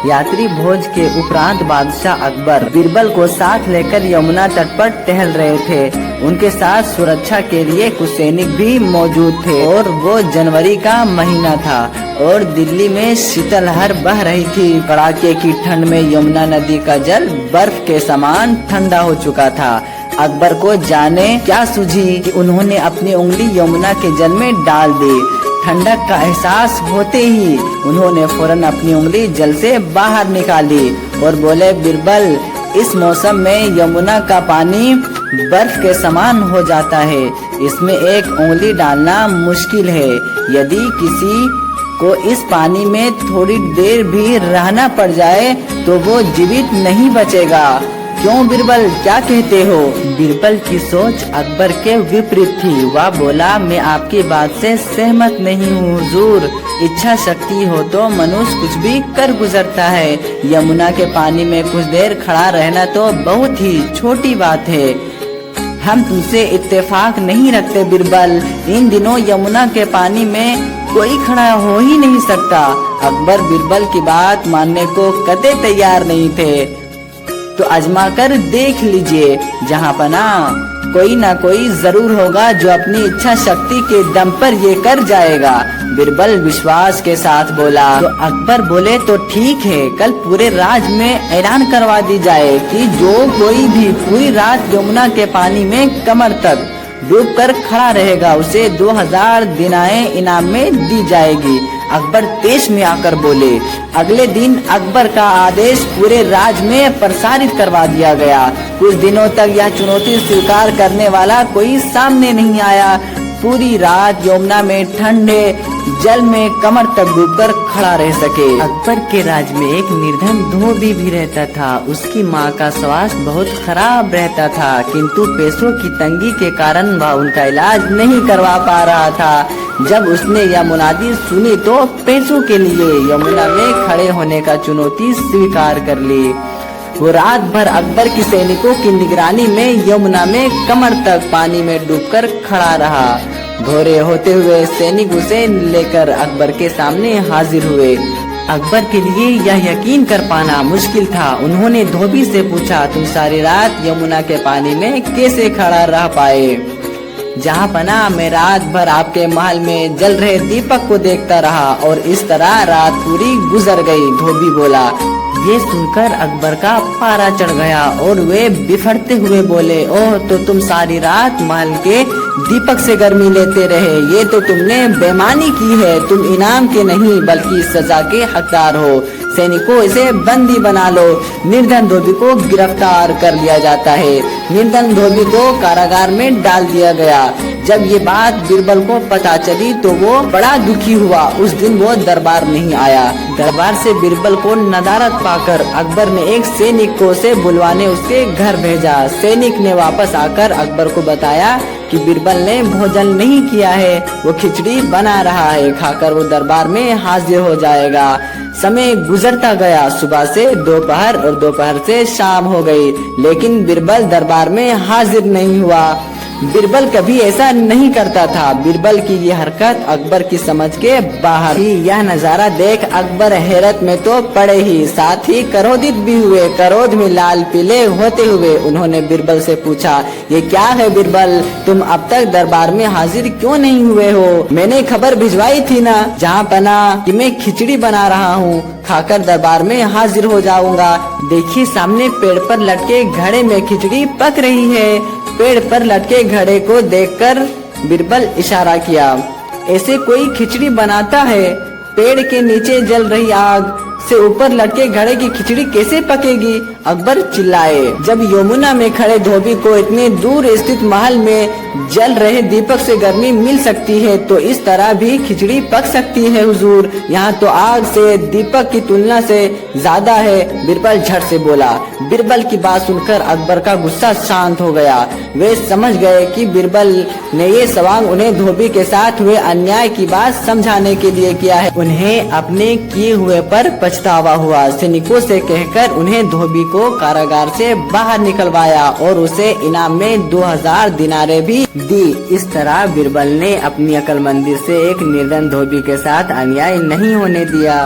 यात्री भोज के उपरांत बादशाह अकबर बीरबल को साथ लेकर यमुना तट पर टहल रहे थे। उनके साथ सुरक्षा के लिए कुछ सैनिक भी मौजूद थे और वो जनवरी का महीना था और दिल्ली में शीतलहर बह रही थी। कड़ाके की ठंड में यमुना नदी का जल बर्फ के समान ठंडा हो चुका था। अकबर को जाने क्या सूझी कि उन्होंने अपनी उंगली यमुना के जल में डाल दी। ठंडक का एहसास होते ही उन्होंने फौरन अपनी उंगली जल से बाहर निकाली और बोले, बीरबल, इस मौसम में यमुना का पानी बर्फ के समान हो जाता है। इसमें एक उंगली डालना मुश्किल है। यदि किसी को इस पानी में थोड़ी देर भी रहना पड़ जाए तो वो जीवित नहीं बचेगा। क्यों बीरबल, क्या कहते हो? बीरबल की सोच अकबर के विपरीत थी। वह बोला, मैं आपकी बात से सहमत नहीं हूँ हुजूर। इच्छा शक्ति हो तो मनुष्य कुछ भी कर गुजरता है। यमुना के पानी में कुछ देर खड़ा रहना तो बहुत ही छोटी बात है। हम तुमसे इत्तेफाक नहीं रखते बीरबल। इन दिनों यमुना के पानी में कोई खड़ा हो ही नहीं सकता। अकबर बीरबल की बात मानने को कतई तैयार नहीं थे। तो आजमा कर देख लीजिए, जहाँ पना कोई ना कोई जरूर होगा जो अपनी इच्छा शक्ति के दम पर ये कर जाएगा। बीरबल विश्वास के साथ बोला। तो अकबर बोले, तो ठीक है, कल पूरे राज्य में ऐलान करवा दी जाए कि जो कोई भी पूरी रात यमुना के पानी में कमर तक डूब कर खड़ा रहेगा उसे 2000 दिनाएं इनाम में दी जाएगी। अकबर तेज में आकर बोले। अगले दिन अकबर का आदेश पूरे राज्य में प्रसारित करवा दिया गया। कुछ दिनों तक यह चुनौती स्वीकार करने वाला कोई सामने नहीं आया। पूरी रात यमुना में ठंडे जल में कमर तक डूबकर खड़ा रह सके। अकबर के राज्य में एक निर्धन धोबी भी रहता था। उसकी माँ का स्वास्थ्य बहुत खराब रहता था, किंतु पैसों की तंगी के कारण वह उनका इलाज नहीं करवा पा रहा था। जब उसने यह मुनादी सुनी तो पैसों के लिए यमुना में खड़े होने का चुनौती स्वीकार कर ली। वो रात भर अकबर की सैनिकों की निगरानी में यमुना में कमर तक पानी में डूबकर खड़ा रहा। भोरे होते हुए सैनिक उसे लेकर अकबर के सामने हाजिर हुए। अकबर के लिए यह यकीन कर पाना मुश्किल था। उन्होंने धोबी से पूछा, तुम सारी रात यमुना के पानी में कैसे खड़ा रह पाए? जहाँ पना मैं रात भर आपके महल में जल रहे दीपक को देखता रहा और इस तरह रात पूरी गुजर गई। धोबी बोला। ये सुनकर अकबर का पारा चढ़ गया और वे बिफरते हुए बोले, ओह, तो तुम सारी रात महल के दीपक से गर्मी लेते रहे। ये तो तुमने बेईमानी की है। तुम इनाम के नहीं बल्कि सजा के हकदार हो। सैनिकों, इसे बंदी बना लो। निर्धन धोबी को गिरफ्तार कर लिया जाता है। निर्धन धोबी को कारागार में डाल दिया गया। जब ये बात बीरबल को पता चली तो वो बड़ा दुखी हुआ। उस दिन वो दरबार नहीं आया। दरबार से बीरबल को नदारत पाकर अकबर ने एक सैनिक को उसे बुलवाने उसके घर भेजा। सैनिक ने वापस आकर अकबर को बताया कि बीरबल ने भोजन नहीं किया है, वो खिचड़ी बना रहा है, खाकर वो दरबार में हाजिर हो जाएगा। समय गुजरता गया। सुबह से दोपहर और दोपहर से शाम हो गई, लेकिन बीरबल दरबार में हाजिर नहीं हुआ। बीरबल कभी ऐसा नहीं करता था। बीरबल की ये हरकत अकबर की समझ के बाहर थी। यह नजारा देख अकबर हैरत में तो पड़े ही, साथ ही क्रोधित भी हुए। क्रोध में लाल पीले होते हुए उन्होंने बीरबल से पूछा, ये क्या है बीरबल, तुम अब तक दरबार में हाजिर क्यों नहीं हुए हो? मैंने खबर भिजवाई थी ना, जहाँ पना कि मैं खिचड़ी बना रहा हूँ, खाकर दरबार में हाजिर हो जाऊंगा। देखिए, सामने पेड़ पर लटके घड़े में खिचड़ी पक रही है। पेड़ पर लटके घड़े को देखकर बीरबल इशारा किया। ऐसे कोई खिचड़ी बनाता है? पेड़ के नीचे जल रही आग से ऊपर लटके घड़े की खिचड़ी कैसे पकेगी? अकबर चिल्लाए। जब यमुना में खड़े धोबी को इतने दूर स्थित महल में जल रहे दीपक से गर्मी मिल सकती है तो इस तरह भी खिचड़ी पक सकती है हुजूर। यहाँ तो आग से दीपक की तुलना से ज्यादा है। बीरबल झट से बोला। बीरबल की बात सुनकर अकबर का गुस्सा शांत हो गया। वे समझ गए कि बीरबल ने ये सवाल उन्हें धोबी के साथ हुए अन्याय की बात समझाने के लिए किया है। उन्हें अपने किए हुए पर पछतावा हुआ। सैनिकों से कहकर उन्हें धोबी को कारागार से बाहर निकलवाया और उसे इनाम में 2000 दिनारे भी दी। इस तरह बीरबल ने अपनी अक्लमंदी से एक निर्धन धोबी के साथ अन्याय नहीं होने दिया।